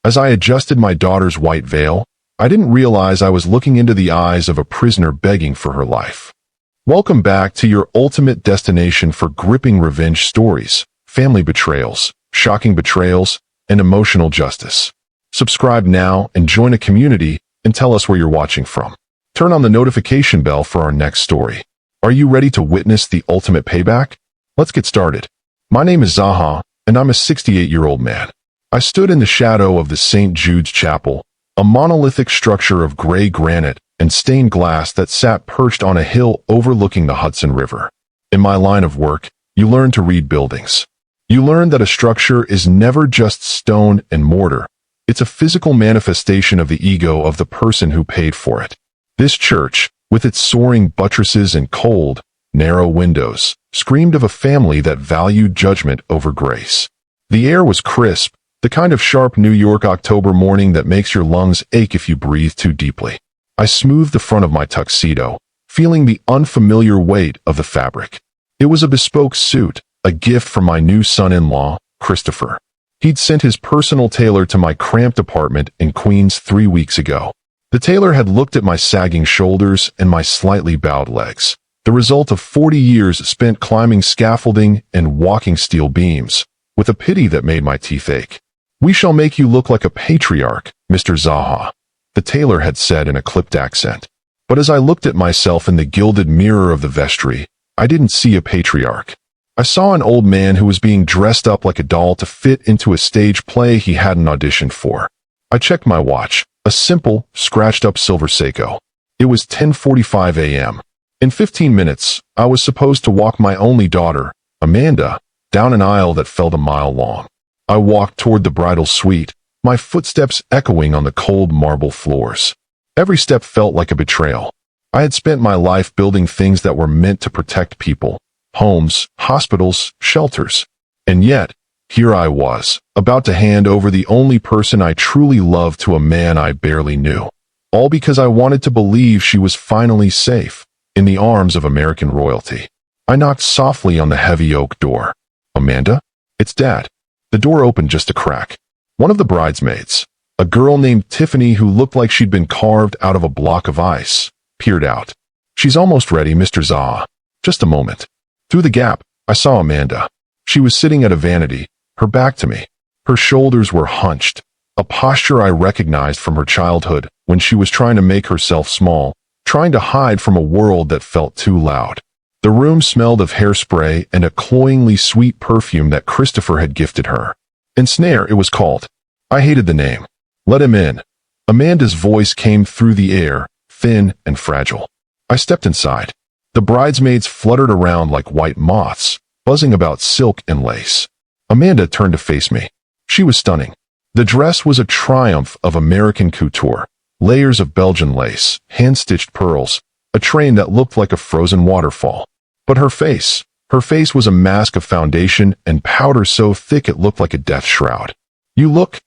As I adjusted my daughter's white veil, I didn't realize I was looking into the eyes of a prisoner begging for her life. Welcome back to your ultimate destination for gripping revenge stories, family betrayals, shocking betrayals, and emotional justice. Subscribe now and join a community and tell us where you're watching from. Turn on the notification bell for our next story. Are you ready to witness the ultimate payback? Let's get started. My name is ZAHA, and I'm a 68-year-old man. I stood in the shadow of the St. Jude's Chapel, a monolithic structure of gray granite and stained glass that sat perched on a hill overlooking the Hudson River. In my line of work, you learn to read buildings. You learn that a structure is never just stone and mortar. It's a physical manifestation of the ego of the person who paid for it. This church, with its soaring buttresses and cold, narrow windows, screamed of a family that valued judgment over grace. The air was crisp, the kind of sharp New York October morning that makes your lungs ache if you breathe too deeply. I smoothed the front of my tuxedo, feeling the unfamiliar weight of the fabric. It was a bespoke suit, a gift from my new son-in-law, Christopher. He'd sent his personal tailor to my cramped apartment in Queens 3 weeks ago. The tailor had looked at my sagging shoulders and my slightly bowed legs, the result of 40 years spent climbing scaffolding and walking steel beams, with a pity that made my teeth ache. "We shall make you look like a patriarch, Mr. ZAHA," the tailor had said in a clipped accent. But as I looked at myself in the gilded mirror of the vestry, I didn't see a patriarch. I saw an old man who was being dressed up like a doll to fit into a stage play he hadn't auditioned for. I checked my watch, a simple, scratched-up silver Seiko. It was 10:45 a.m. In 15 minutes, I was supposed to walk my only daughter, Amanda, down an aisle that felt a mile long. I walked toward the bridal suite, my footsteps echoing on the cold marble floors. Every step felt like a betrayal. I had spent my life building things that were meant to protect people. Homes, hospitals, shelters. And yet, here I was, about to hand over the only person I truly loved to a man I barely knew. All because I wanted to believe she was finally safe, in the arms of American royalty. I knocked softly on the heavy oak door. "Amanda? It's Dad." The door opened just a crack. One of the bridesmaids, a girl named Tiffany who looked like she'd been carved out of a block of ice, peered out. "She's almost ready, Mr. ZAHA. Just a moment." Through the gap, I saw Amanda. She was sitting at a vanity, her back to me. Her shoulders were hunched, a posture I recognized from her childhood when she was trying to make herself small, trying to hide from a world that felt too loud. The room smelled of hairspray and a cloyingly sweet perfume that Christopher had gifted her. Ensnare, it was called. I hated the name. "Let him in." Amanda's voice came through the air, thin and fragile. I stepped inside. The bridesmaids fluttered around like white moths, buzzing about silk and lace. Amanda turned to face me. She was stunning. The dress was a triumph of American couture, layers of Belgian lace, hand-stitched pearls, a train that looked like a frozen waterfall. But her face was a mask of foundation and powder so thick it looked like a death shroud. You look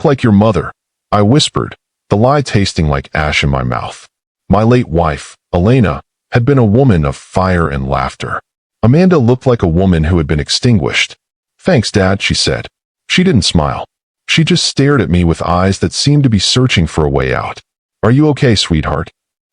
like your mother," I whispered, the lie tasting like ash in my mouth. My late wife, Elena, had been a woman of fire and laughter. Amanda looked like a woman who had been extinguished. "Thanks, Dad," she said. She didn't smile. She just stared at me with eyes that seemed to be searching for a way out. "Are you okay, sweetheart?"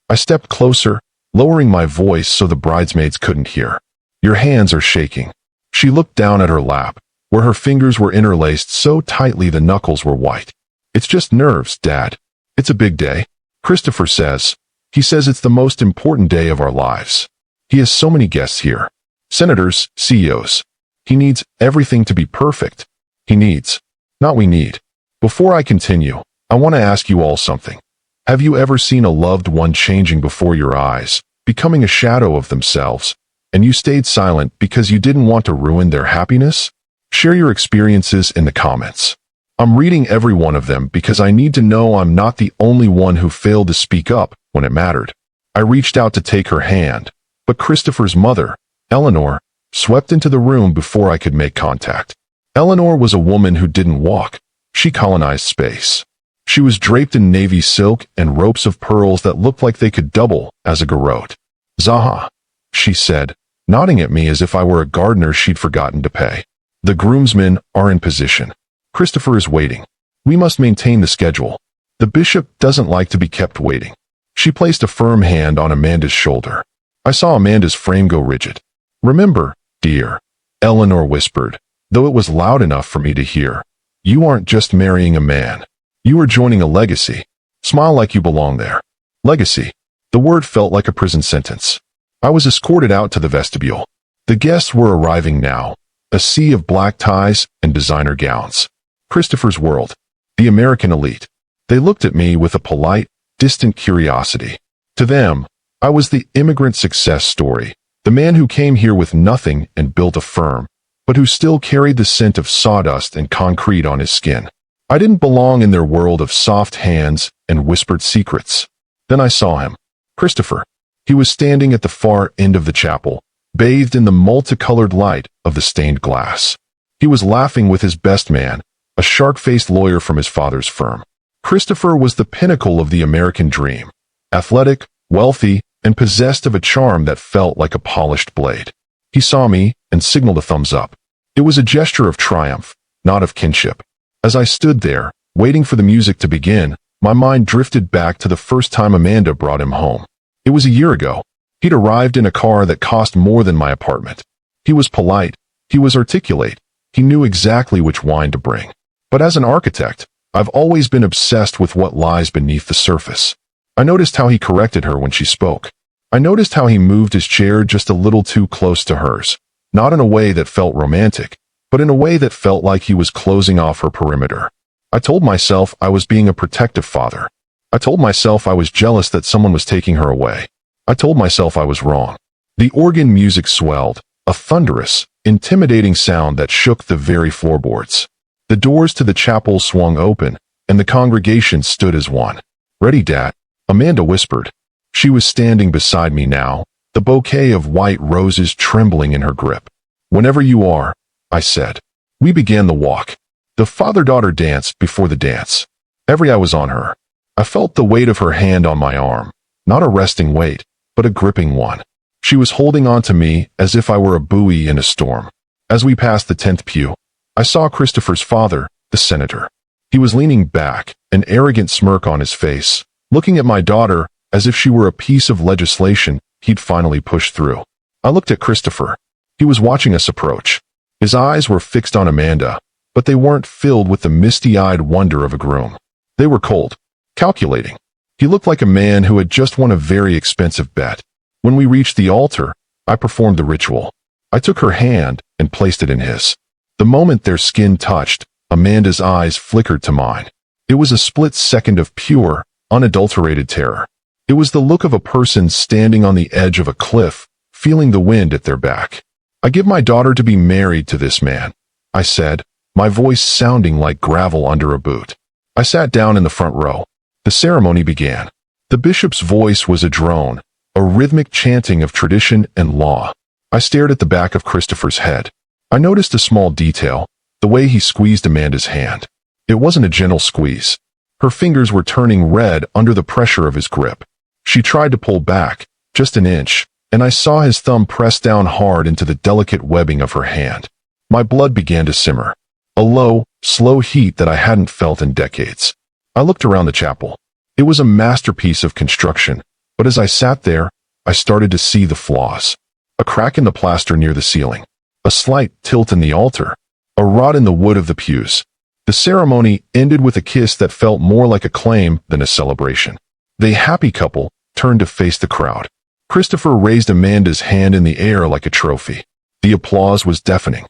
I stepped closer, lowering my voice so the bridesmaids couldn't hear. "Your hands are shaking." She looked down at her lap, where her fingers were interlaced so tightly the knuckles were white. "It's just nerves, Dad. It's a big day. Christopher says. He says it's the most important day of our lives. He has so many guests here. Senators, CEOs. He needs everything to be perfect. He needs, not we need." Before I continue, I want to ask you all something. Have you ever seen a loved one changing before your eyes, becoming a shadow of themselves, and you stayed silent because you didn't want to ruin their happiness? Share your experiences in the comments. I'm reading every one of them because I need to know I'm not the only one who failed to speak up when it mattered. I reached out to take her hand, but Christopher's mother, Eleanor, swept into the room before I could make contact. Eleanor was a woman who didn't walk. She colonized space. She was draped in navy silk and ropes of pearls that looked like they could double as a garrote. "ZAHA," she said, nodding at me as if I were a gardener she'd forgotten to pay. "The groomsmen are in position. Christopher is waiting." We must maintain the schedule. The bishop doesn't like to be kept waiting. She placed a firm hand on Amanda's shoulder. I saw Amanda's frame go rigid. Remember, dear, Eleanor whispered, though it was loud enough for me to hear. You aren't just marrying a man. You are joining a legacy. Smile like you belong there. Legacy. The word felt like a prison sentence. I was escorted out to the vestibule. The guests were arriving now, a sea of black ties and designer gowns. Christopher's world. The American elite. They looked at me with a polite, distant curiosity. To them, I was the immigrant success story, the man who came here with nothing and built a firm, but who still carried the scent of sawdust and concrete on his skin. I didn't belong in their world of soft hands and whispered secrets. Then I saw him. Christopher. He was standing at the far end of the chapel, bathed in the multicolored light of the stained glass. He was laughing with his best man, a shark-faced lawyer from his father's firm. Christopher was the pinnacle of the American dream, athletic, wealthy, and possessed of a charm that felt like a polished blade. He saw me and signaled a thumbs up. It was a gesture of triumph, not of kinship. As I stood there, waiting for the music to begin, my mind drifted back to the first time Amanda brought him home. It was a year ago. He'd arrived in a car that cost more than my apartment. He was polite. He was articulate. He knew exactly which wine to bring. But as an architect, I've always been obsessed with what lies beneath the surface. I noticed how he corrected her when she spoke. I noticed how he moved his chair just a little too close to hers, not in a way that felt romantic, but in a way that felt like he was closing off her perimeter. I told myself I was being a protective father. I told myself I was jealous that someone was taking her away. I told myself I was wrong. The organ music swelled, a thunderous, intimidating sound that shook the very floorboards. The doors to the chapel swung open, and the congregation stood as one. Ready, Dad? Amanda whispered. She was standing beside me now, the bouquet of white roses trembling in her grip. Whenever you are, I said. We began the walk. The father-daughter dance before the dance. Every eye was on her. I felt the weight of her hand on my arm, not a resting weight, but a gripping one. She was holding on to me as if I were a buoy in a storm. As we passed the 10th pew, I saw Christopher's father, the senator. He was leaning back, an arrogant smirk on his face, looking at my daughter as if she were a piece of legislation he'd finally pushed through. I looked at Christopher. He was watching us approach. His eyes were fixed on Amanda, but they weren't filled with the misty-eyed wonder of a groom. They were cold, calculating. He looked like a man who had just won a very expensive bet. When we reached the altar, I performed the ritual. I took her hand and placed it in his. The moment their skin touched, Amanda's eyes flickered to mine. It was a split second of pure, unadulterated terror. It was the look of a person standing on the edge of a cliff, feeling the wind at their back. I give my daughter to be married to this man, I said, my voice sounding like gravel under a boot. I sat down in the front row. The ceremony began. The bishop's voice was a drone, a rhythmic chanting of tradition and law. I stared at the back of Christopher's head. I noticed a small detail, the way he squeezed Amanda's hand. It wasn't a gentle squeeze. Her fingers were turning red under the pressure of his grip. She tried to pull back, just an inch, and I saw his thumb press down hard into the delicate webbing of her hand. My blood began to simmer, a low, slow heat that I hadn't felt in decades. I looked around the chapel. It was a masterpiece of construction, but as I sat there, I started to see the flaws. A crack in the plaster near the ceiling, a slight tilt in the altar, a rot in the wood of the pews. The ceremony ended with a kiss that felt more like a claim than a celebration. The happy couple turned to face the crowd. Christopher raised Amanda's hand in the air like a trophy. The applause was deafening.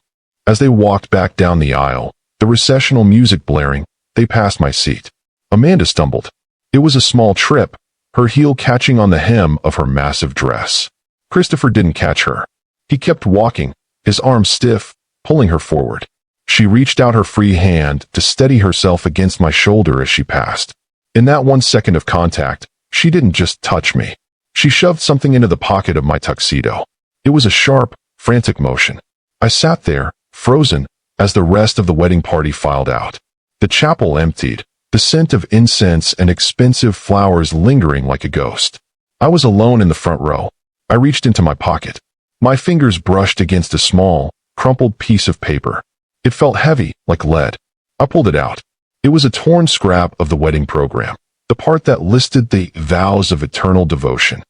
As they walked back down the aisle, the recessional music blaring, they passed my seat. Amanda stumbled. It was a small trip, her heel catching on the hem of her massive dress. Christopher didn't catch her. He kept walking, his arms stiff, pulling her forward. She reached out her free hand to steady herself against my shoulder as she passed. In that 1 second of contact, she didn't just touch me. She shoved something into the pocket of my tuxedo. It was a sharp, frantic motion. I sat there, frozen, as the rest of the wedding party filed out. The chapel emptied, the scent of incense and expensive flowers lingering like a ghost. I was alone in the front row. I reached into my pocket. My fingers brushed against a small, crumpled piece of paper. It felt heavy, like lead. I pulled it out. It was a torn scrap of the wedding program, the part that listed the vows of eternal devotion.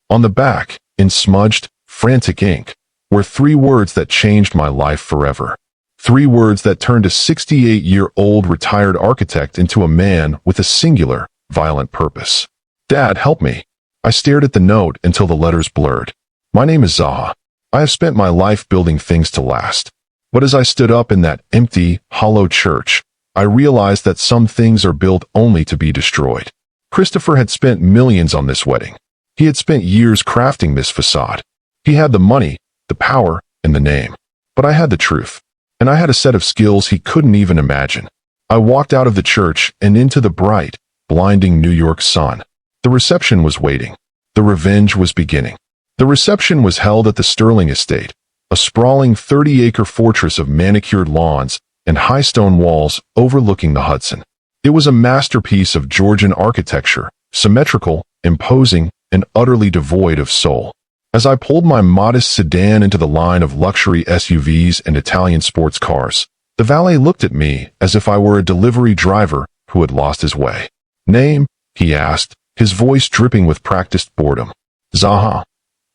On the back, in smudged, frantic ink, were 3 words that changed my life forever. 3 words that turned a 68-year-old retired architect into a man with a singular, violent purpose. Dad, help me. I stared at the note until the letters blurred. My name is ZAHA. I have spent my life building things to last. But as I stood up in that empty, hollow church, I realized that some things are built only to be destroyed. Christopher had spent millions on this wedding. He had spent years crafting this facade. He had the money, the power, and the name. But I had the truth. And I had a set of skills he couldn't even imagine. I walked out of the church and into the bright, blinding New York sun. The reception was waiting. The revenge was beginning. The reception was held at the Sterling Estate, a sprawling 30-acre fortress of manicured lawns and high stone walls overlooking the Hudson. It was a masterpiece of Georgian architecture, symmetrical, imposing, and utterly devoid of soul. As I pulled my modest sedan into the line of luxury SUVs and Italian sports cars, the valet looked at me as if I were a delivery driver who had lost his way. "Name?" he asked, his voice dripping with practiced boredom. "ZAHA,"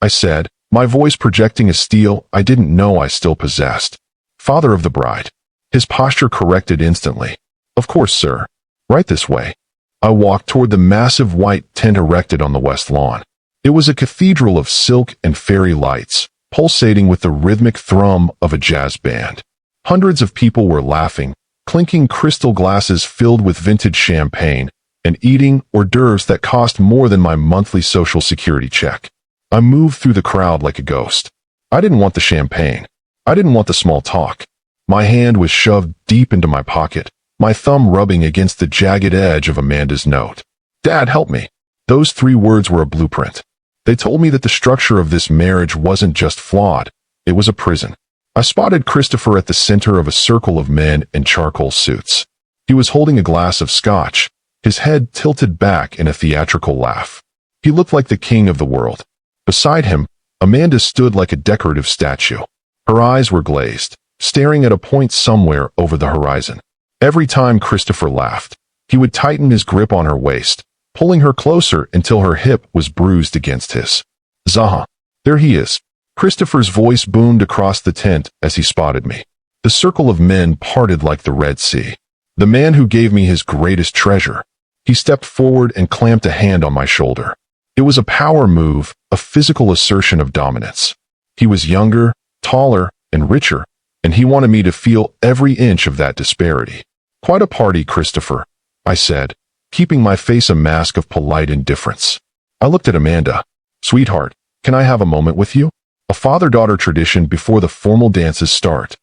I said, my voice projecting a steel I didn't know I still possessed. "Father of the bride." His posture corrected instantly. "Of course, sir. Right this way." I walked toward the massive white tent erected on the west lawn. It was a cathedral of silk and fairy lights, pulsating with the rhythmic thrum of a jazz band. Hundreds of people were laughing, clinking crystal glasses filled with vintage champagne, and eating hors d'oeuvres that cost more than my monthly Social Security check. I moved through the crowd like a ghost. I didn't want the champagne. I didn't want the small talk. My hand was shoved deep into my pocket, my thumb rubbing against the jagged edge of Amanda's note. "Dad, help me." Those 3 words were a blueprint. They told me that the structure of this marriage wasn't just flawed, it was a prison. I spotted Christopher at the center of a circle of men in charcoal suits. He was holding a glass of scotch, his head tilted back in a theatrical laugh. He looked like the king of the world. Beside him, Amanda stood like a decorative statue. Her eyes were glazed, staring at a point somewhere over the horizon. Every time Christopher laughed, he would tighten his grip on her waist, pulling her closer until her hip was bruised against his. "ZAHA, there he is." Christopher's voice boomed across the tent as he spotted me. The circle of men parted like the Red Sea. The man who gave me his greatest treasure. He stepped forward and clamped a hand on my shoulder. It was a power move, a physical assertion of dominance. He was younger, taller, and richer, and he wanted me to feel every inch of that disparity. "Quite a party, Christopher," I said, keeping my face a mask of polite indifference. I looked at Amanda. "Sweetheart, can I have a moment with you? A father-daughter tradition before the formal dances start."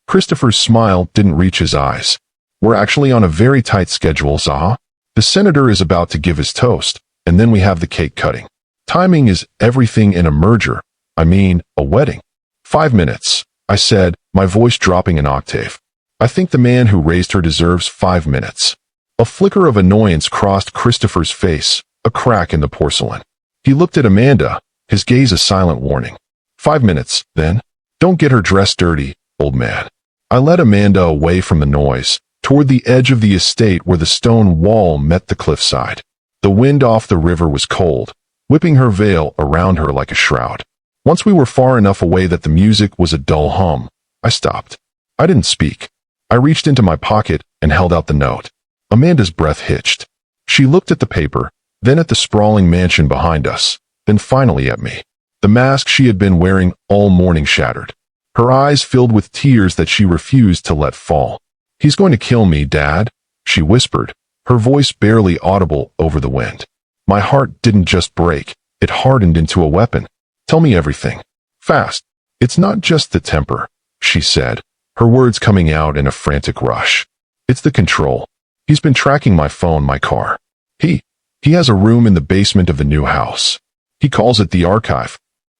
Christopher's smile didn't reach his eyes. "We're actually on a very tight schedule, ZAHA. The senator is about to give his toast, and then we have the cake cutting. Timing is everything in a merger, a wedding." "5 minutes," I said, my voice dropping an octave. "I think the man who raised her deserves 5 minutes. A flicker of annoyance crossed Christopher's face, a crack in the porcelain. He looked at Amanda, his gaze a silent warning. 5 minutes, then. Don't get her dress dirty, old man." I led Amanda away from the noise, toward the edge of the estate where the stone wall met the cliffside. The wind off the river was cold, whipping her veil around her like a shroud. Once we were far enough away that the music was a dull hum, I stopped. I didn't speak. I reached into my pocket and held out the note. Amanda's breath hitched. She looked at the paper, then at the sprawling mansion behind us, then finally at me. The mask she had been wearing all morning shattered. Her eyes filled with tears that she refused to let fall. "He's going to kill me, Dad," she whispered, her voice barely audible over the wind. My heart didn't just break, it hardened into a weapon. "Tell me everything. Fast." "It's not just the temper," she said, her words coming out in a frantic rush. "It's the control. He's been tracking my phone, my car. He has a room in the basement of the new house. He calls it the archive.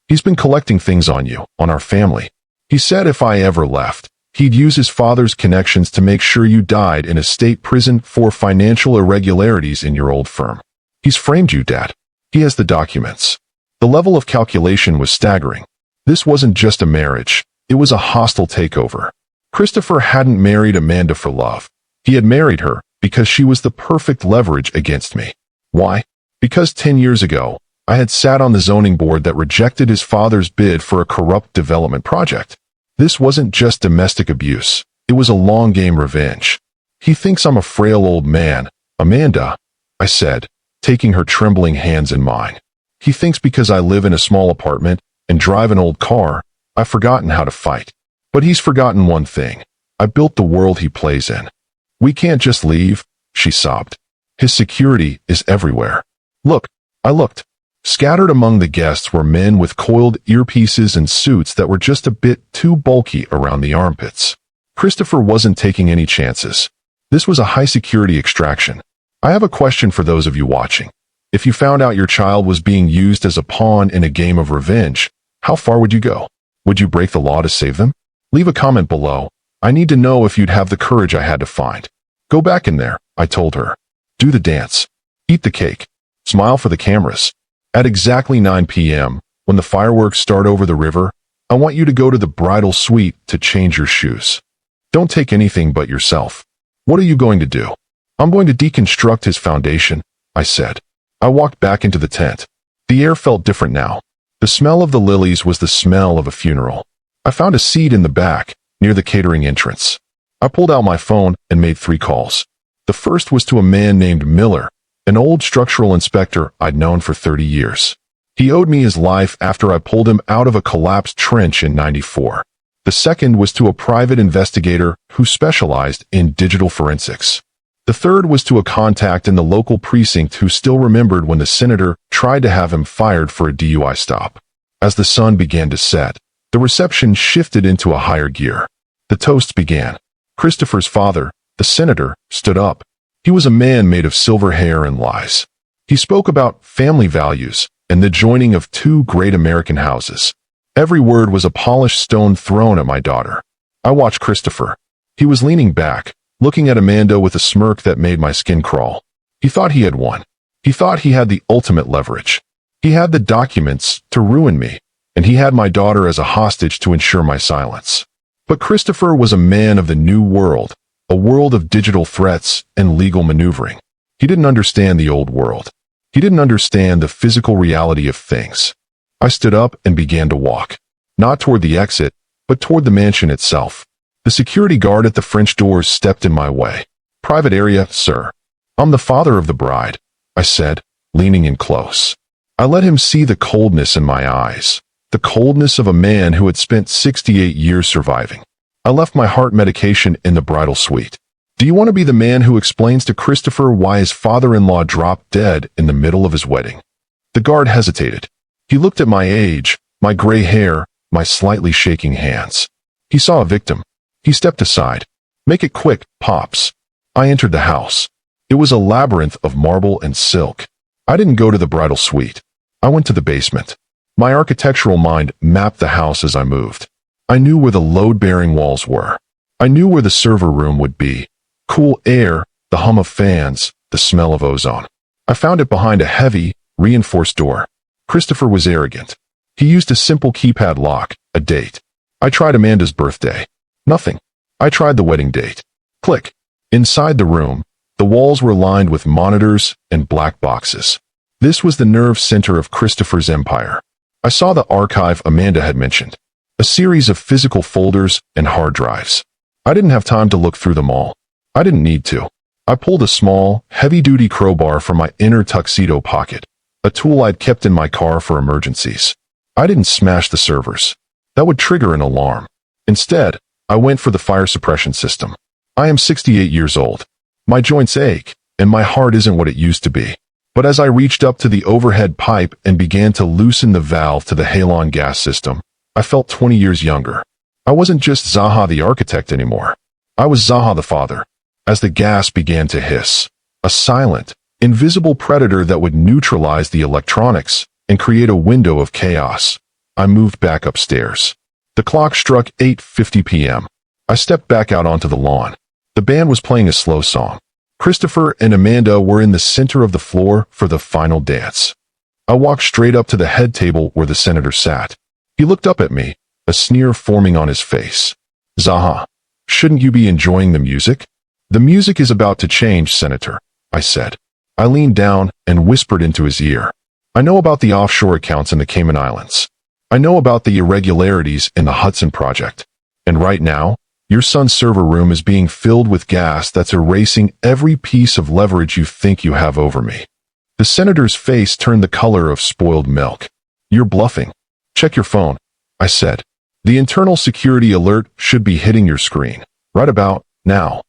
He's been collecting things on you, on our family. He said if I ever left, he'd use his father's connections to make sure you died in a state prison for financial irregularities in your old firm. He's framed you, Dad. He has the documents." The level of calculation was staggering. This wasn't just a marriage, it was a hostile takeover. Christopher hadn't married Amanda for love. He had married her because she was the perfect leverage against me. Why? Because 10 years ago, I had sat on the zoning board that rejected his father's bid for a corrupt development project. This wasn't just domestic abuse. It was a long-game revenge. He thinks I'm a frail old man, Amanda, I said, taking her trembling hands in mine. He thinks because I live in a small apartment and drive an old car, I've forgotten how to fight. But he's forgotten one thing. I built the world he plays in. We can't just leave, she sobbed. His security is everywhere. Look, I looked. Scattered among the guests were men with coiled earpieces and suits that were just a bit too bulky around the armpits. Christopher wasn't taking any chances. This was a high-security extraction. I have a question for those of you watching. If you found out your child was being used as a pawn in a game of revenge, how far would you go? Would you break the law to save them? Leave a comment below. I need to know if you'd have the courage I had to find. Go back in there, I told her. Do the dance. Eat the cake. Smile for the cameras. At exactly 9 p.m., when the fireworks start over the river, I want you to go to the bridal suite to change your shoes. Don't take anything but yourself. What are you going to do? I'm going to deconstruct his foundation, I said. I walked back into the tent. The air felt different now. The smell of the lilies was the smell of a funeral. I found a seat in the back, near the catering entrance. I pulled out my phone and made 3 calls. The first was to a man named Miller, an old structural inspector I'd known for 30 years. He owed me his life after I pulled him out of a collapsed trench in '94. The second was to a private investigator who specialized in digital forensics. The third was to a contact in the local precinct who still remembered when the senator tried to have him fired for a DUI stop. As the sun began to set, the reception shifted into a higher gear. The toast began. Christopher's father, the senator, stood up. He was a man made of silver hair and lies. He spoke about family values and the joining of 2 great American houses. Every word was a polished stone thrown at my daughter. I watched Christopher. He was leaning back, looking at Amanda with a smirk that made my skin crawl. He thought he had won. He thought he had the ultimate leverage. He had the documents to ruin me, and he had my daughter as a hostage to ensure my silence. But Christopher was a man of the new world, a world of digital threats and legal maneuvering. He didn't understand the old world. He didn't understand the physical reality of things. I stood up and began to walk, not toward the exit, but toward the mansion itself. The security guard at the French doors stepped in my way. "Private area, sir." "I'm the father of the bride," I said, leaning in close. I let him see the coldness in my eyes, the coldness of a man who had spent 68 years surviving. I left my heart medication in the bridal suite. "Do you want to be the man who explains to Christopher why his father-in-law dropped dead in the middle of his wedding?" The guard hesitated. He looked at my age, my gray hair, my slightly shaking hands. He saw a victim. He stepped aside. "Make it quick, Pops." I entered the house. It was a labyrinth of marble and silk. I didn't go to the bridal suite. I went to the basement. My architectural mind mapped the house as I moved. I knew where the load-bearing walls were. I knew where the server room would be. Cool air, the hum of fans, the smell of ozone. I found it behind a heavy, reinforced door. Christopher was arrogant. He used a simple keypad lock, a date. I tried Amanda's birthday. Nothing. I tried the wedding date. Click. Inside the room, the walls were lined with monitors and black boxes. This was the nerve center of Christopher's empire. I saw the archive Amanda had mentioned. A series of physical folders and hard drives. I didn't have time to look through them all. I didn't need to. I pulled a small, heavy-duty crowbar from my inner tuxedo pocket, a tool I'd kept in my car for emergencies. I didn't smash the servers. That would trigger an alarm. Instead, I went for the fire suppression system. I am 68 years old. My joints ache, and my heart isn't what it used to be. But as I reached up to the overhead pipe and began to loosen the valve to the halon gas system, I felt 20 years younger. I wasn't just ZAHA the architect anymore. I was ZAHA the father. As the gas began to hiss, a silent, invisible predator that would neutralize the electronics and create a window of chaos, I moved back upstairs. The clock struck 8:50 p.m. I stepped back out onto the lawn. The band was playing a slow song. Christopher and Amanda were in the center of the floor for the final dance. I walked straight up to the head table where the senator sat. He looked up at me, a sneer forming on his face. "ZAHA, shouldn't you be enjoying the music?" "The music is about to change, Senator," I said. I leaned down and whispered into his ear. "I know about the offshore accounts in the Cayman Islands. I know about the irregularities in the Hudson Project. And right now, your son's server room is being filled with gas that's erasing every piece of leverage you think you have over me." The senator's face turned the color of spoiled milk. "You're bluffing. Check your phone," I said. "The internal security alert should be hitting your screen right about now."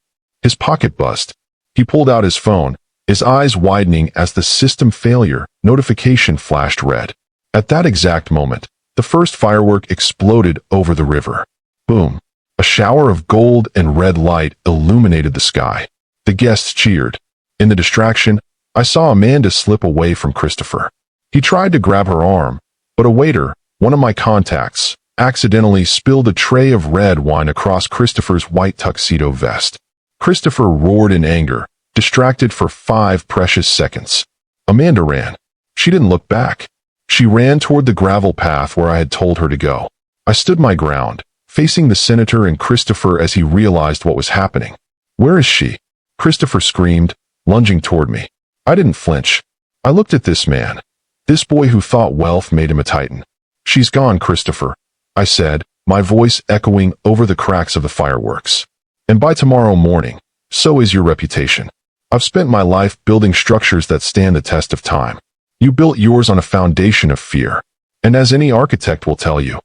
His pocket buzzed. He pulled out his phone, his eyes widening as the system failure notification flashed red. At that exact moment, the first firework exploded over the river. Boom! A shower of gold and red light illuminated the sky. The guests cheered. In the distraction, I saw Amanda slip away from Christopher. He tried to grab her arm, but a waiter, one of my contacts, accidentally spilled a tray of red wine across Christopher's white tuxedo vest. Christopher roared in anger, distracted for 5 precious seconds. Amanda ran. She didn't look back. She ran toward the gravel path where I had told her to go. I stood my ground, facing the senator and Christopher as he realized what was happening. "Where is she?" Christopher screamed, lunging toward me. I didn't flinch. I looked at this man, this boy who thought wealth made him a titan. "She's gone, Christopher," I said, my voice echoing over the cracks of the fireworks. "And by tomorrow morning, so is your reputation. I've spent my life building structures that stand the test of time. You built yours on a foundation of fear. And as any architect will tell you,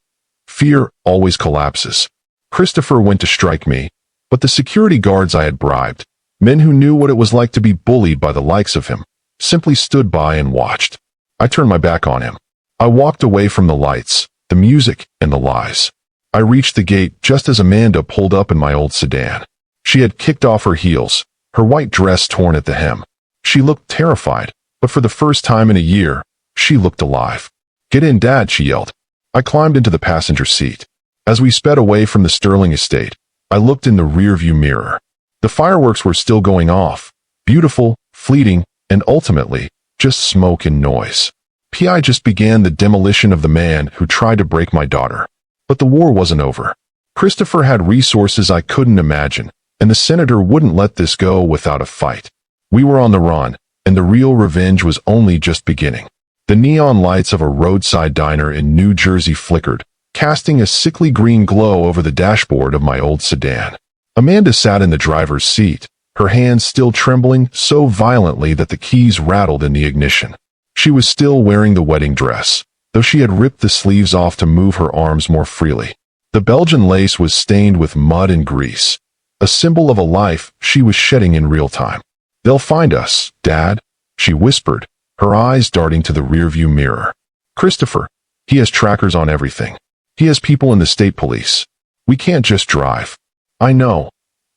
fear always collapses." Christopher went to strike me, but the security guards I had bribed, men who knew what it was like to be bullied by the likes of him, simply stood by and watched. I turned my back on him. I walked away from the lights, the music, and the lies. I reached the gate just as Amanda pulled up in my old sedan. She had kicked off her heels, her white dress torn at the hem. She looked terrified, but for the first time in a year, she looked alive. "Get in, Dad," she yelled. I climbed into the passenger seat. As we sped away from the Sterling estate, I looked in the rearview mirror. The fireworks were still going off, beautiful, fleeting, and ultimately, just smoke and noise. PI just began the demolition of the man who tried to break my daughter. But the war wasn't over. Christopher had resources I couldn't imagine, and the senator wouldn't let this go without a fight. We were on the run, and the real revenge was only just beginning. The neon lights of a roadside diner in New Jersey flickered, casting a sickly green glow over the dashboard of my old sedan. Amanda sat in the driver's seat, her hands still trembling so violently that the keys rattled in the ignition. She was still wearing the wedding dress, though she had ripped the sleeves off to move her arms more freely. The Belgian lace was stained with mud and grease, a symbol of a life she was shedding in real time. "They'll find us, Dad," she whispered, her eyes darting to the rearview mirror. "Christopher, he has trackers on everything. He has people in the state police. We can't just drive." "I know,"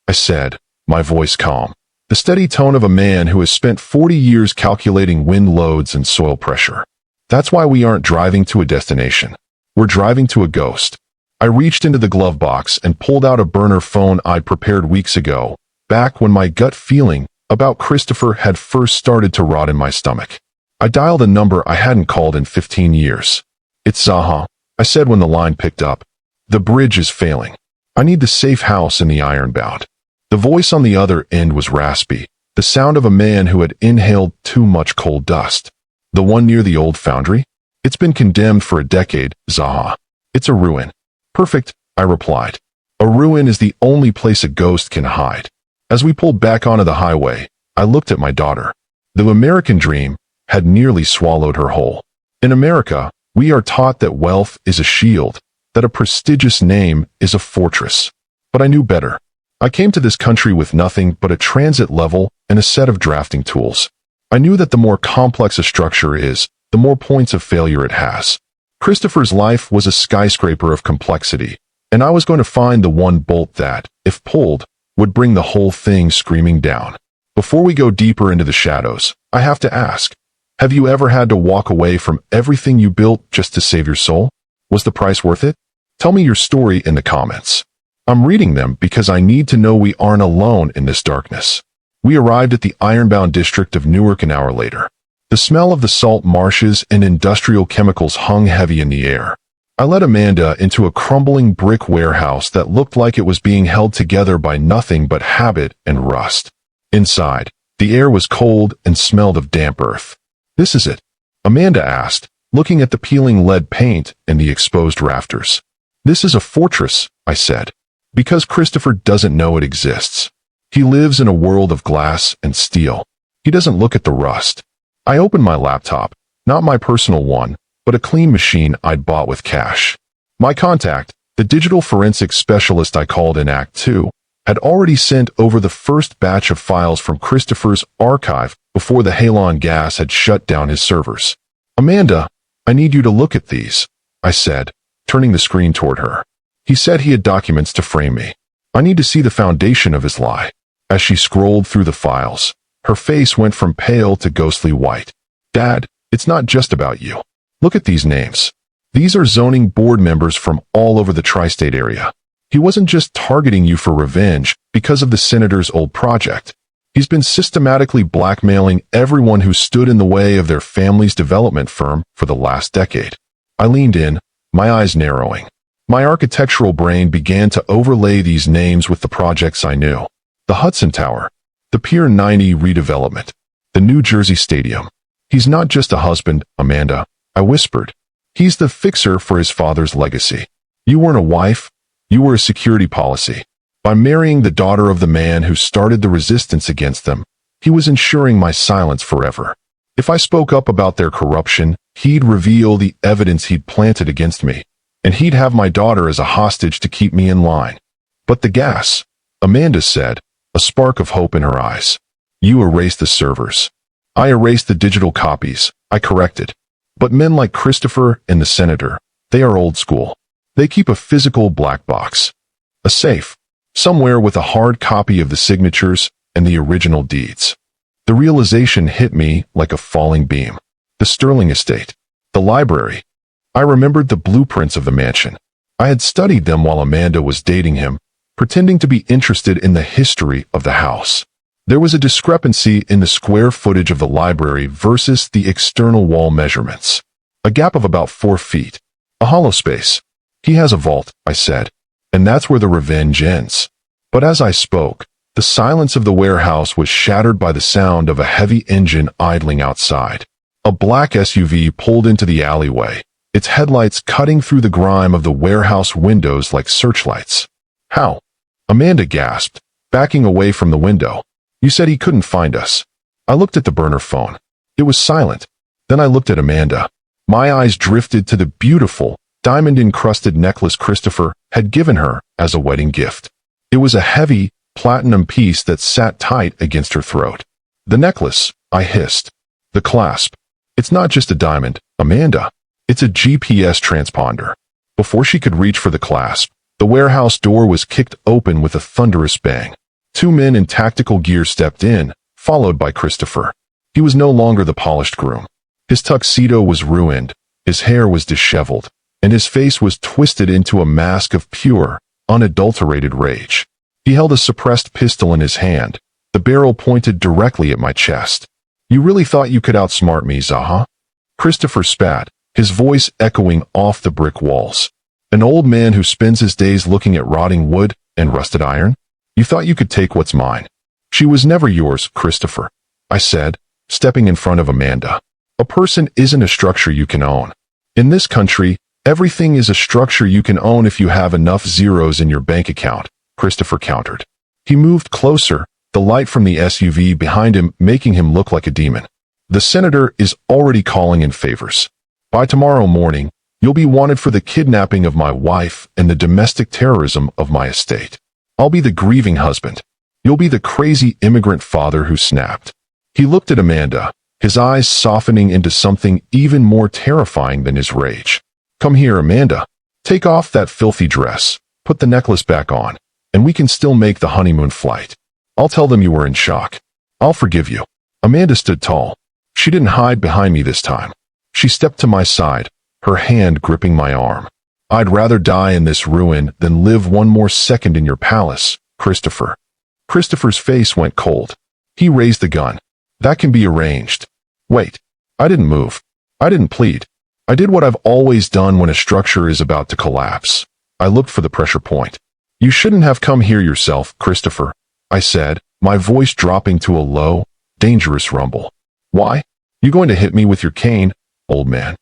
I said, my voice calm, the steady tone of a man who has spent 40 years calculating wind loads and soil pressure. "That's why we aren't driving to a destination. We're driving to a ghost." I reached into the glove box and pulled out a burner phone I'd prepared weeks ago, back when my gut feeling about Christopher had first started to rot in my stomach. I dialed a number I hadn't called in 15 years. "It's ZAHA," I said when the line picked up. "The bridge is failing. I need the safe house in the Ironbound." The voice on the other end was raspy, the sound of a man who had inhaled too much coal dust. "The one near the old foundry? It's been condemned for a decade, ZAHA. It's a ruin." "Perfect," I replied. "A ruin is the only place a ghost can hide." As we pulled back onto the highway, I looked at my daughter. The American dream had nearly swallowed her whole. In America, we are taught that wealth is a shield, that a prestigious name is a fortress. But I knew better. I came to this country with nothing but a transit level and a set of drafting tools. I knew that the more complex a structure is, the more points of failure it has. Christopher's life was a skyscraper of complexity, and I was going to find the one bolt that, if pulled, would bring the whole thing screaming down. Before we go deeper into the shadows, I have to ask, have you ever had to walk away from everything you built just to save your soul? Was the price worth it? Tell me your story in the comments. I'm reading them because I need to know we aren't alone in this darkness. We arrived at the Ironbound district of Newark an hour later. The smell of the salt marshes and industrial chemicals hung heavy in the air. I led Amanda into a crumbling brick warehouse that looked like it was being held together by nothing but habit and rust. Inside, the air was cold and smelled of damp earth. "This is it?" Amanda asked, looking at the peeling lead paint and the exposed rafters. "This is a fortress," I said, because Christopher doesn't know it exists. He lives in a world of glass and steel. He doesn't look at the rust. I opened my laptop, not my personal one, but a clean machine I'd bought with cash. My contact, the digital forensics specialist I called in Act 2, had already sent over the first batch of files from Christopher's archive before the halon gas had shut down his servers. "Amanda, I need you to look at these," I said, turning the screen toward her. He said he had documents to frame me. I need to see the foundation of his lie. As she scrolled through the files, her face went from pale to ghostly white. "Dad, it's not just about you. Look at these names. These are zoning board members from all over the tri-state area. He wasn't just targeting you for revenge because of the senator's old project. He's been systematically blackmailing everyone who stood in the way of their family's development firm for the last decade." I leaned in, my eyes narrowing. My architectural brain began to overlay these names with the projects I knew. The Hudson Tower, the Pier 90 redevelopment, the New Jersey Stadium. "He's not just a husband, Amanda," I whispered. "He's the fixer for his father's legacy. You weren't a wife, you were a security policy. By marrying the daughter of the man who started the resistance against them, he was ensuring my silence forever. If I spoke up about their corruption, he'd reveal the evidence he'd planted against me, and he'd have my daughter as a hostage to keep me in line." "But the gas," Amanda said, a spark of hope in her eyes. "You erased the servers." "I erased the digital copies," I corrected. "But men like Christopher and the senator, they are old school. They keep a physical black box. A safe, somewhere with a hard copy of the signatures and the original deeds." The realization hit me like a falling beam. The Sterling estate, the library. I remembered the blueprints of the mansion. I had studied them while Amanda was dating him, pretending to be interested in the history of the house. There was a discrepancy in the square footage of the library versus the external wall measurements. A gap of about 4 feet. A hollow space. "He has a vault," I said, "and that's where the revenge ends." But as I spoke, the silence of the warehouse was shattered by the sound of a heavy engine idling outside. A black SUV pulled into the alleyway, its headlights cutting through the grime of the warehouse windows like searchlights. "How?" Amanda gasped, backing away from the window. "You said he couldn't find us." I looked at the burner phone. It was silent. Then I looked at Amanda. My eyes drifted to the beautiful, diamond-encrusted necklace Christopher had given her as a wedding gift. It was a heavy, platinum piece that sat tight against her throat. "The necklace," I hissed. "The clasp. It's not just a diamond, Amanda. It's a GPS transponder." Before she could reach for the clasp, the warehouse door was kicked open with a thunderous bang. 2 men in tactical gear stepped in, followed by Christopher. He was no longer the polished groom. His tuxedo was ruined, his hair was disheveled, and his face was twisted into a mask of pure, unadulterated rage. He held a suppressed pistol in his hand, the barrel pointed directly at my chest. "You really thought you could outsmart me, ZAHA?" Christopher spat, his voice echoing off the brick walls. "An old man who spends his days looking at rotting wood and rusted iron? You thought you could take what's mine." "She was never yours, Christopher," I said, stepping in front of Amanda. "A person isn't a structure you can own. In this country, everything is a structure you can own if you have enough zeros in your bank account," Christopher countered. He moved closer, the light from the SUV behind him making him look like a demon. "The senator is already calling in favors. By tomorrow morning, you'll be wanted for the kidnapping of my wife and the domestic terrorism of my estate. I'll be the grieving husband. You'll be the crazy immigrant father who snapped." He looked at Amanda, his eyes softening into something even more terrifying than his rage. "Come here, Amanda. Take off that filthy dress, put the necklace back on, and we can still make the honeymoon flight. I'll tell them you were in shock. I'll forgive you." Amanda stood tall. She didn't hide behind me this time. She stepped to my side, her hand gripping my arm. "I'd rather die in this ruin than live one more second in your palace, Christopher." Christopher's face went cold. He raised the gun. "That can be arranged." "Wait." I didn't move. I didn't plead. I did what I've always done when a structure is about to collapse. I looked for the pressure point. "You shouldn't have come here yourself, Christopher," I said, my voice dropping to a low, dangerous rumble. "Why? You going to hit me with your cane, old man?"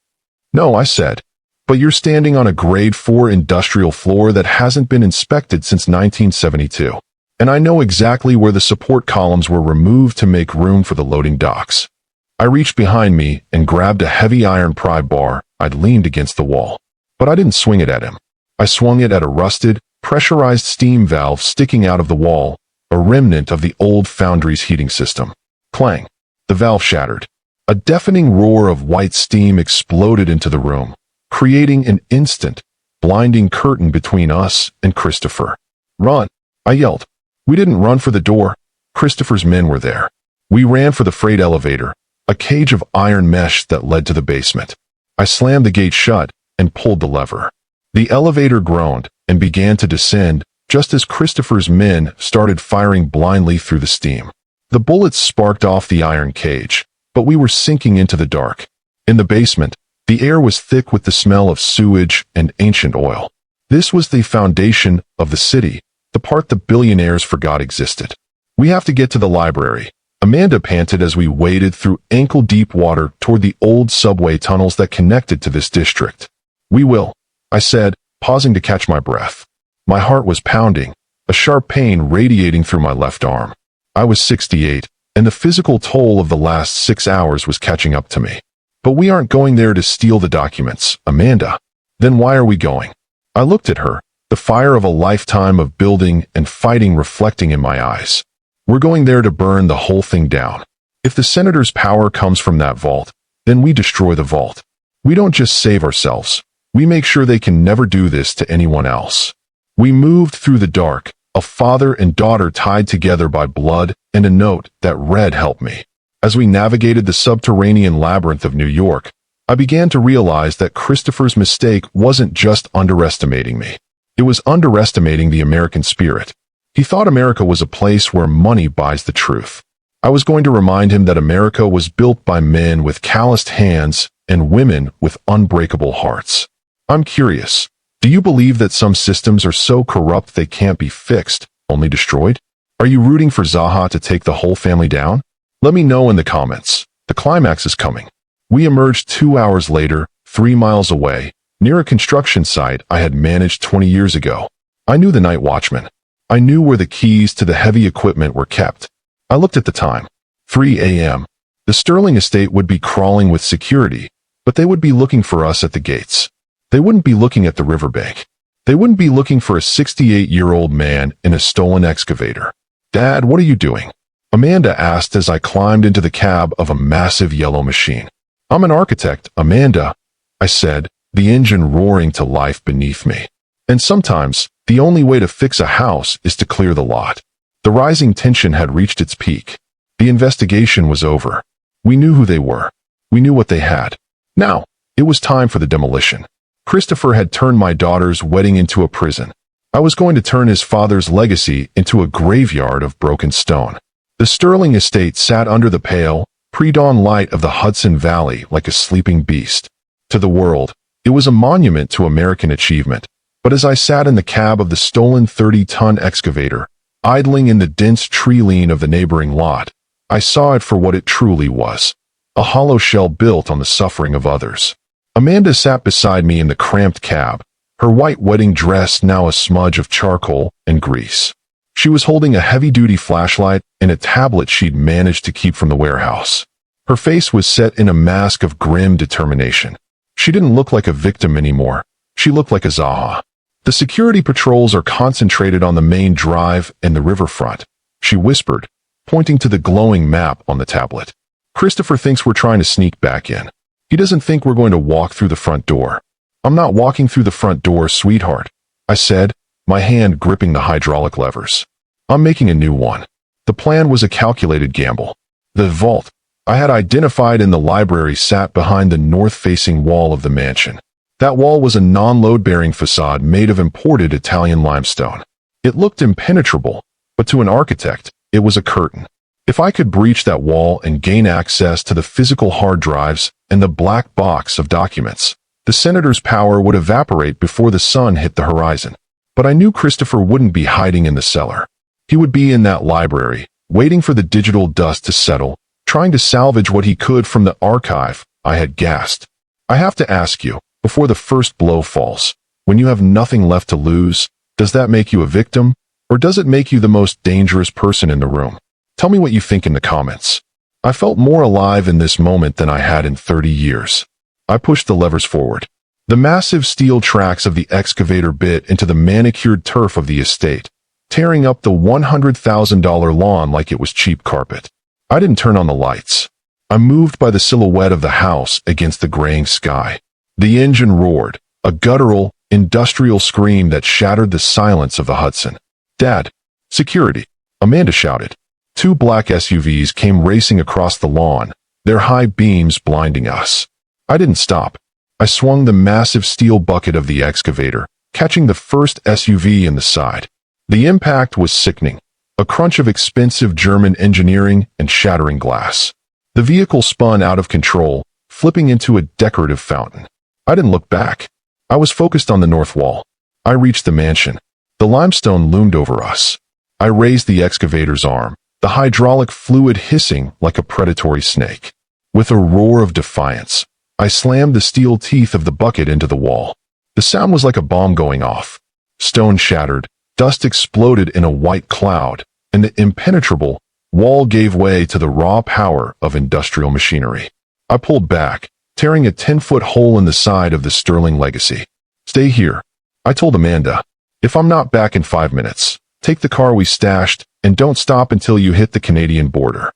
"No," I said. "But you're standing on a grade 4 industrial floor that hasn't been inspected since 1972. And I know exactly where the support columns were removed to make room for the loading docks." I reached behind me and grabbed a heavy iron pry bar I'd leaned against the wall. But I didn't swing it at him. I swung it at a rusted, pressurized steam valve sticking out of the wall, a remnant of the old foundry's heating system. Clang! The valve shattered. A deafening roar of white steam exploded into the room, creating an instant, blinding curtain between us and Christopher. "Run!" I yelled. We didn't run for the door. Christopher's men were there. We ran for the freight elevator, a cage of iron mesh that led to the basement. I slammed the gate shut and pulled the lever. The elevator groaned and began to descend just as Christopher's men started firing blindly through the steam. The bullets sparked off the iron cage, but we were sinking into the dark. In the basement, the air was thick with the smell of sewage and ancient oil. This was the foundation of the city, the part the billionaires forgot existed. "We have to get to the library," Amanda panted as we waded through ankle-deep water toward the old subway tunnels that connected to this district. "We will," I said, pausing to catch my breath. My heart was pounding, a sharp pain radiating through my left arm. I was 68, and the physical toll of the last 6 hours was catching up to me. "But we aren't going there to steal the documents, Amanda." "Then why are we going?" I looked at her, the fire of a lifetime of building and fighting reflecting in my eyes. "We're going there to burn the whole thing down. If the senator's power comes from that vault, then we destroy the vault. We don't just save ourselves. We make sure they can never do this to anyone else." We moved through the dark, a father and daughter tied together by blood and a note that read, "Help me." As we navigated the subterranean labyrinth of New York, I began to realize that Christopher's mistake wasn't just underestimating me. It was underestimating the American spirit. He thought America was a place where money buys the truth. I was going to remind him that America was built by men with calloused hands and women with unbreakable hearts. "I'm curious. Do you believe that some systems are so corrupt they can't be fixed, only destroyed? Are you rooting for ZAHA to take the whole family down? Let me know in the comments. The climax is coming." We emerged 2 hours later, 3 miles away, near a construction site I had managed 20 years ago. I knew the night watchman. I knew where the keys to the heavy equipment were kept. I looked at the time. 3 a.m. The Sterling estate would be crawling with security, but they would be looking for us at the gates. They wouldn't be looking at the riverbank. They wouldn't be looking for a 68-year-old man in a stolen excavator. "Dad, what are you doing?" Amanda asked as I climbed into the cab of a massive yellow machine. "I'm an architect, Amanda," I said, the engine roaring to life beneath me. "And sometimes, the only way to fix a house is to clear the lot." The rising tension had reached its peak. The investigation was over. We knew who they were. We knew what they had. Now, it was time for the demolition. Christopher had turned my daughter's wedding into a prison. I was going to turn his father's legacy into a graveyard of broken stone. The Sterling estate sat under the pale, pre-dawn light of the Hudson Valley like a sleeping beast. To the world, it was a monument to American achievement. But as I sat in the cab of the stolen 30-ton excavator, idling in the dense tree line of the neighboring lot, I saw it for what it truly was. A hollow shell built on the suffering of others. Amanda sat beside me in the cramped cab, her white wedding dress now a smudge of charcoal and grease. She was holding a heavy-duty flashlight and a tablet she'd managed to keep from the warehouse. Her face was set in a mask of grim determination. She didn't look like a victim anymore. She looked like a ZAHA. "The security patrols are concentrated on the main drive and the riverfront," she whispered, pointing to the glowing map on the tablet. "Christopher thinks we're trying to sneak back in. He doesn't think we're going to walk through the front door." "I'm not walking through the front door, sweetheart," I said, my hand gripping the hydraulic levers. "I'm making a new one." The plan was a calculated gamble. The vault I had identified in the library sat behind the north-facing wall of the mansion. That wall was a non-load-bearing facade made of imported Italian limestone. It looked impenetrable, but to an architect, it was a curtain. If I could breach that wall and gain access to the physical hard drives and the black box of documents, the senator's power would evaporate before the sun hit the horizon. But I knew Christopher wouldn't be hiding in the cellar. He would be in that library, waiting for the digital dust to settle, trying to salvage what he could from the archive. I had gasped. I have to ask you, before the first blow falls, when you have nothing left to lose, does that make you a victim, or does it make you the most dangerous person in the room? Tell me what you think in the comments. I felt more alive in this moment than I had in 30 years. I pushed the levers forward. The massive steel tracks of the excavator bit into the manicured turf of the estate, tearing up the $100,000 lawn like it was cheap carpet. I didn't turn on the lights. I moved by the silhouette of the house against the graying sky. The engine roared, a guttural, industrial scream that shattered the silence of the Hudson. "Dad!" "Security!" Amanda shouted. Two black SUVs came racing across the lawn, their high beams blinding us. I didn't stop. I swung the massive steel bucket of the excavator, catching the first SUV in the side. The impact was sickening, a crunch of expensive German engineering and shattering glass. The vehicle spun out of control, flipping into a decorative fountain. I didn't look back. I was focused on the north wall. I reached the mansion. The limestone loomed over us. I raised the excavator's arm, the hydraulic fluid hissing like a predatory snake. With a roar of defiance, I slammed the steel teeth of the bucket into the wall. The sound was like a bomb going off. Stone shattered, dust exploded in a white cloud, and the impenetrable wall gave way to the raw power of industrial machinery. I pulled back, tearing a 10-foot hole in the side of the Sterling Legacy. "Stay here," I told Amanda. "If I'm not back in 5 minutes, take the car we stashed and don't stop until you hit the Canadian border."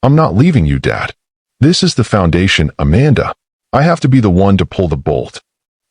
"I'm not leaving you, Dad. This is the foundation, Amanda. I have to be the one to pull the bolt."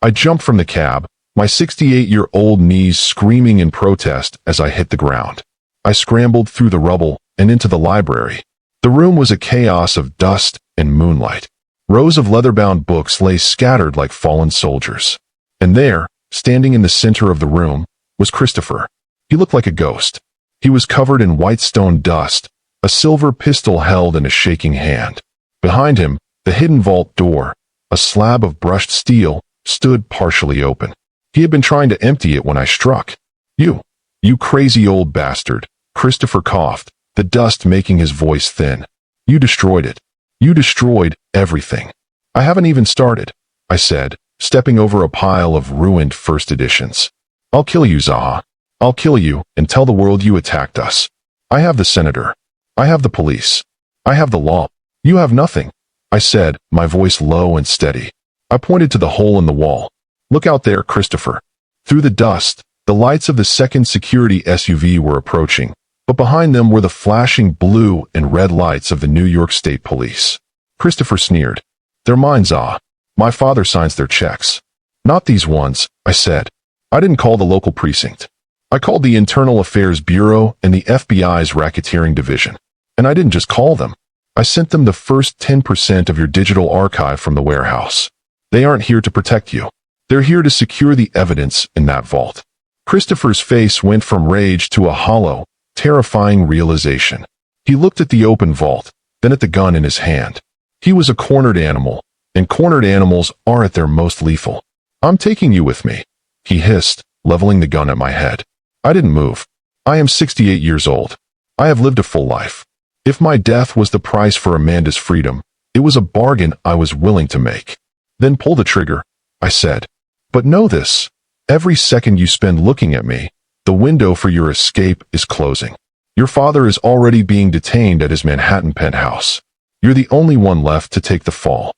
I jumped from the cab, my 68-year-old knees screaming in protest as I hit the ground. I scrambled through the rubble and into the library. The room was a chaos of dust and moonlight. Rows of leather-bound books lay scattered like fallen soldiers. And there, standing in the center of the room, was Christopher. He looked like a ghost. He was covered in white stone dust, a silver pistol held in a shaking hand. Behind him, the hidden vault door, a slab of brushed steel, stood partially open. He had been trying to empty it when I struck. You crazy old bastard," Christopher coughed, the dust making his voice thin. "You destroyed it. You destroyed everything." "I haven't even started," I said, stepping over a pile of ruined first editions. "I'll kill you, ZAHA. I'll kill you and tell the world you attacked us. I have the senator. I have the police. I have the law. You have nothing," I said, my voice low and steady. I pointed to the hole in the wall. "Look out there, Christopher." Through the dust, the lights of the second security SUV were approaching, but behind them were the flashing blue and red lights of the New York State Police. Christopher sneered. "They're mine, ZAHA. My father signs their checks." "Not these ones," I said. I didn't call the local precinct. I called the Internal Affairs Bureau and the FBI's racketeering division. And I didn't just call them. I sent them the first 10% of your digital archive from the warehouse. They aren't here to protect you. They're here to secure the evidence in that vault. Christopher's face went from rage to a hollow, terrifying realization. He looked at the open vault, then at the gun in his hand. He was a cornered animal, and cornered animals are at their most lethal. "I'm taking you with me," he hissed, leveling the gun at my head. I didn't move. I am 68 years old. I have lived a full life. If my death was the price for Amanda's freedom, it was a bargain I was willing to make. "Then pull the trigger," I said. "But know this. Every second you spend looking at me, the window for your escape is closing. Your father is already being detained at his Manhattan penthouse. You're the only one left to take the fall."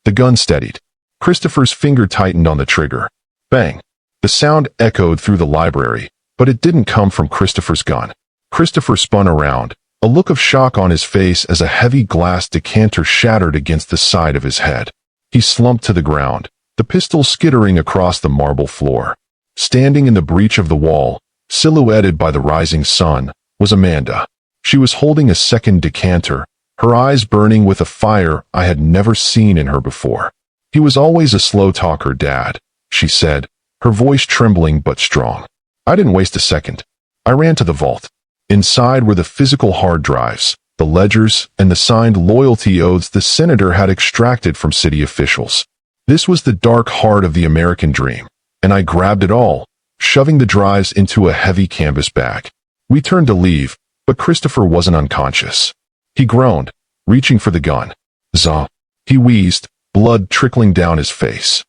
The gun steadied. Christopher's finger tightened on the trigger. Bang! The sound echoed through the library, but it didn't come from Christopher's gun. Christopher spun around, a look of shock on his face as a heavy glass decanter shattered against the side of his head. He slumped to the ground, the pistol skittering across the marble floor. Standing in the breach of the wall, silhouetted by the rising sun, was Amanda. She was holding a second decanter, her eyes burning with a fire I had never seen in her before. "He was always a slow talker, Dad," she said, her voice trembling but strong. I didn't waste a second. I ran to the vault. Inside were the physical hard drives, the ledgers, and the signed loyalty oaths the senator had extracted from city officials. This was the dark heart of the American dream, and I grabbed it all, shoving the drives into a heavy canvas bag. We turned to leave, but Christopher wasn't unconscious. He groaned, reaching for the gun. "ZAHA," he wheezed, blood trickling down his face.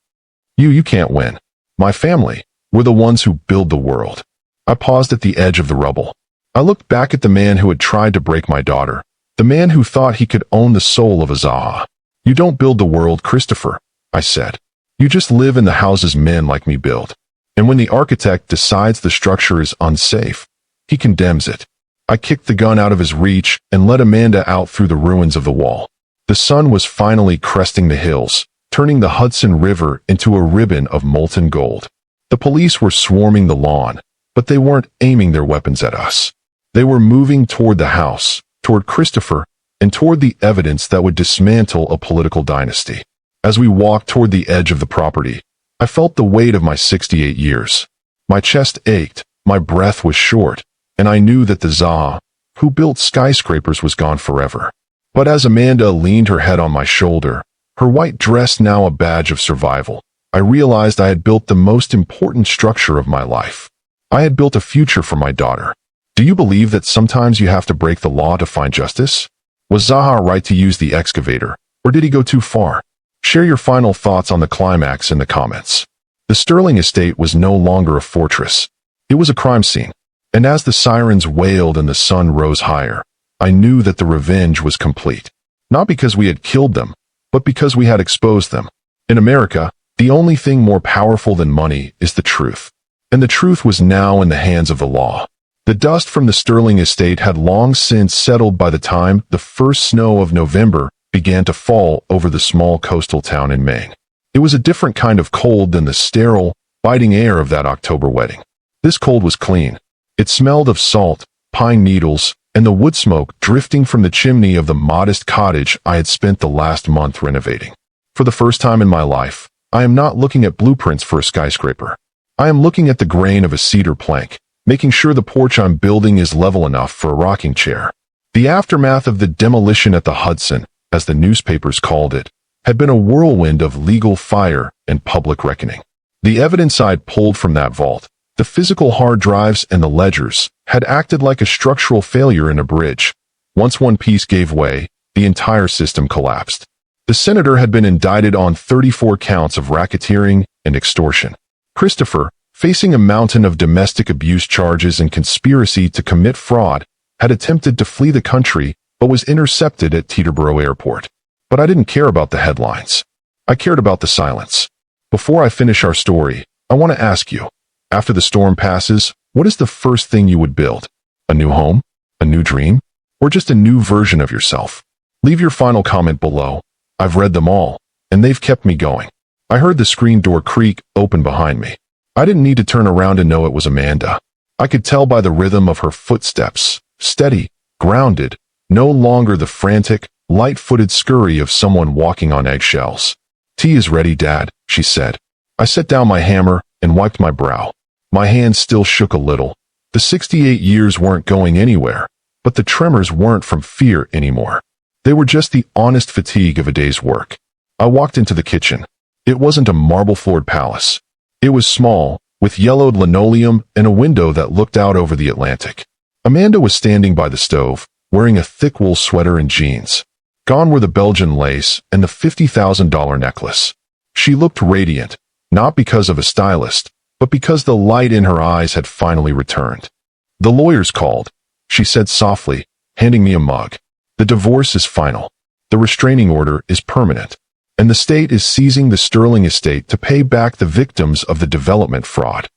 You can't win. My family, we're the ones who build the world." I paused at the edge of the rubble. I looked back at the man who had tried to break my daughter, the man who thought he could own the soul of a ZAHA. "You don't build the world, Christopher," I said. "You just live in the houses men like me build. And when the architect decides the structure is unsafe, he condemns it." I kicked the gun out of his reach and led Amanda out through the ruins of the wall. The sun was finally cresting the hills, turning the Hudson River into a ribbon of molten gold. The police were swarming the lawn, but they weren't aiming their weapons at us. They were moving toward the house, toward Christopher, and toward the evidence that would dismantle a political dynasty. As we walked toward the edge of the property, I felt the weight of my 68 years. My chest ached, my breath was short, and I knew that the ZAHA, who built skyscrapers, was gone forever. But as Amanda leaned her head on my shoulder, her white dress now a badge of survival, I realized I had built the most important structure of my life. I had built a future for my daughter. Do you believe that sometimes you have to break the law to find justice? Was ZAHA right to use the excavator, or did he go too far? Share your final thoughts on the climax in the comments. The Sterling estate was no longer a fortress. It was a crime scene. And as the sirens wailed and the sun rose higher, I knew that the revenge was complete. Not because we had killed them, but because we had exposed them. In America, the only thing more powerful than money is the truth. And the truth was now in the hands of the law. The dust from the Sterling estate had long since settled by the time the first snow of November began to fall over the small coastal town in Maine. It was a different kind of cold than the sterile, biting air of that October wedding. This cold was clean. It smelled of salt, pine needles, and the wood smoke drifting from the chimney of the modest cottage I had spent the last month renovating. For the first time in my life, I am not looking at blueprints for a skyscraper. I am looking at the grain of a cedar plank, making sure the porch I'm building is level enough for a rocking chair. The aftermath of the demolition at the Hudson, as the newspapers called it, had been a whirlwind of legal fire and public reckoning. The evidence I'd pulled from that vault, the physical hard drives and the ledgers, had acted like a structural failure in a bridge. Once one piece gave way, the entire system collapsed. The senator had been indicted on 34 counts of racketeering and extortion. Christopher, facing a mountain of domestic abuse charges and conspiracy to commit fraud, had attempted to flee the country but was intercepted at Teterboro Airport. But I didn't care about the headlines. I cared about the silence. Before I finish our story, I want to ask you, after the storm passes, what is the first thing you would build? A new home? A new dream? Or just a new version of yourself? Leave your final comment below. I've read them all, and they've kept me going. I heard the screen door creak open behind me. I didn't need to turn around to know it was Amanda. I could tell by the rhythm of her footsteps, steady, grounded, no longer the frantic, light-footed scurry of someone walking on eggshells. "Tea is ready, Dad," she said. I set down my hammer and wiped my brow. My hands still shook a little. The 68 years weren't going anywhere, but the tremors weren't from fear anymore. They were just the honest fatigue of a day's work. I walked into the kitchen. It wasn't a marble-floored palace. It was small, with yellowed linoleum and a window that looked out over the Atlantic. Amanda was standing by the stove, wearing a thick wool sweater and jeans. Gone were the Belgian lace and the $50,000 necklace. She looked radiant, not because of a stylist, but because the light in her eyes had finally returned. "The lawyers called," she said softly, handing me a mug. "The divorce is final. The restraining order is permanent. And the state is seizing the Sterling estate to pay back the victims of the development fraud."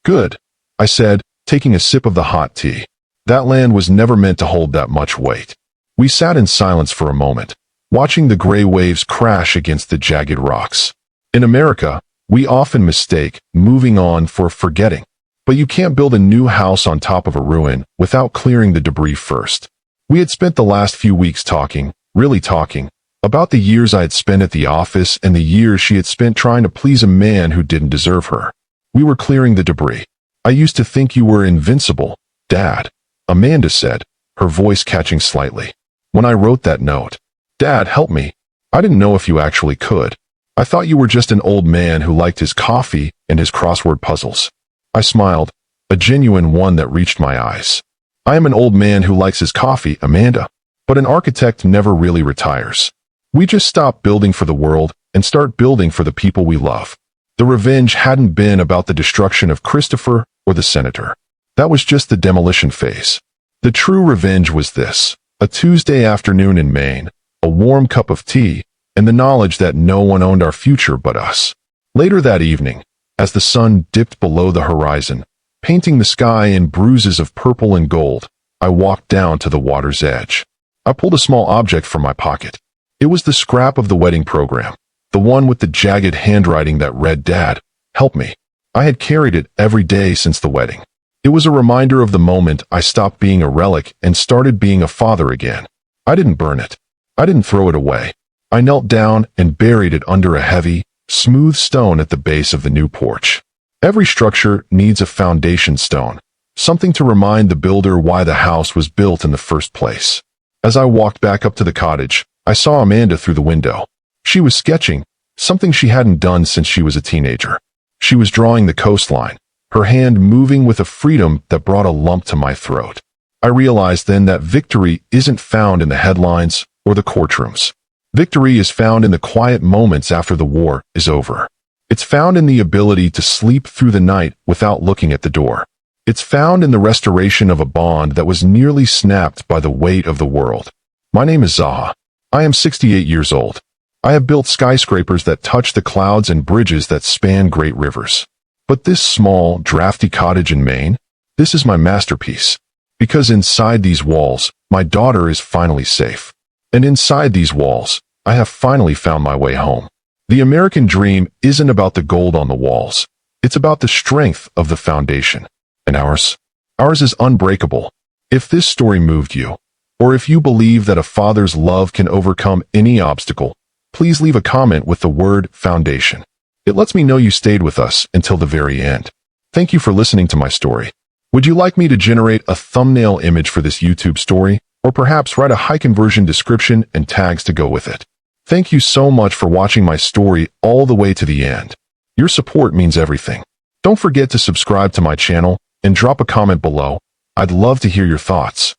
"Good," I said, taking a sip of the hot tea. That land was never meant to hold that much weight. We sat in silence for a moment, watching the gray waves crash against the jagged rocks. In America, we often mistake moving on for forgetting. But you can't build a new house on top of a ruin without clearing the debris first. We had spent the last few weeks talking, really talking, about the years I had spent at the office and the years she had spent trying to please a man who didn't deserve her. We were clearing the debris. "I used to think you were invincible, Dad," Amanda said, her voice catching slightly. when I wrote that note. Dad, help me. I didn't know if you actually could. I thought you were just an old man who liked his coffee and his crossword puzzles. I smiled, a genuine one that reached my eyes. I am an old man who likes his coffee, Amanda. But an architect never really retires. We just stop building for the world and start building for the people we love. The revenge hadn't been about the destruction of Christopher or the senator. That was just the demolition phase. The true revenge was this: a Tuesday afternoon in Maine, a warm cup of tea, and the knowledge that no one owned our future but us. Later that evening, as the sun dipped below the horizon, painting the sky in bruises of purple and gold, I walked down to the water's edge. I pulled a small object from my pocket. It was the scrap of the wedding program, the one with the jagged handwriting that read, "Dad, help me." I had carried it every day since the wedding. It was a reminder of the moment I stopped being a relic and started being a father again. I didn't burn it. I didn't throw it away. I knelt down and buried it under a heavy, smooth stone at the base of the new porch. Every structure needs a foundation stone, something to remind the builder why the house was built in the first place. As I walked back up to the cottage, I saw Amanda through the window. She was sketching, something she hadn't done since she was a teenager. She was drawing the coastline, her hand moving with a freedom that brought a lump to my throat. I realized then that victory isn't found in the headlines or the courtrooms. Victory is found in the quiet moments after the war is over. It's found in the ability to sleep through the night without looking at the door. It's found in the restoration of a bond that was nearly snapped by the weight of the world. My name is ZAHA. I am 68 years old. I have built skyscrapers that touch the clouds and bridges that span great rivers. But this small, drafty cottage in Maine, this is my masterpiece. Because inside these walls, my daughter is finally safe. And inside these walls, I have finally found my way home. The American dream isn't about the gold on the walls. It's about the strength of the foundation. And ours is unbreakable. If this story moved you, or if you believe that a father's love can overcome any obstacle, please leave a comment with the word foundation. It lets me know you stayed with us until the very end. Thank you for listening to my story. Would you like me to generate a thumbnail image for this YouTube story, or perhaps write a high-conversion description and tags to go with it? Thank you so much for watching my story all the way to the end. Your support means everything. Don't forget to subscribe to my channel and drop a comment below. I'd love to hear your thoughts.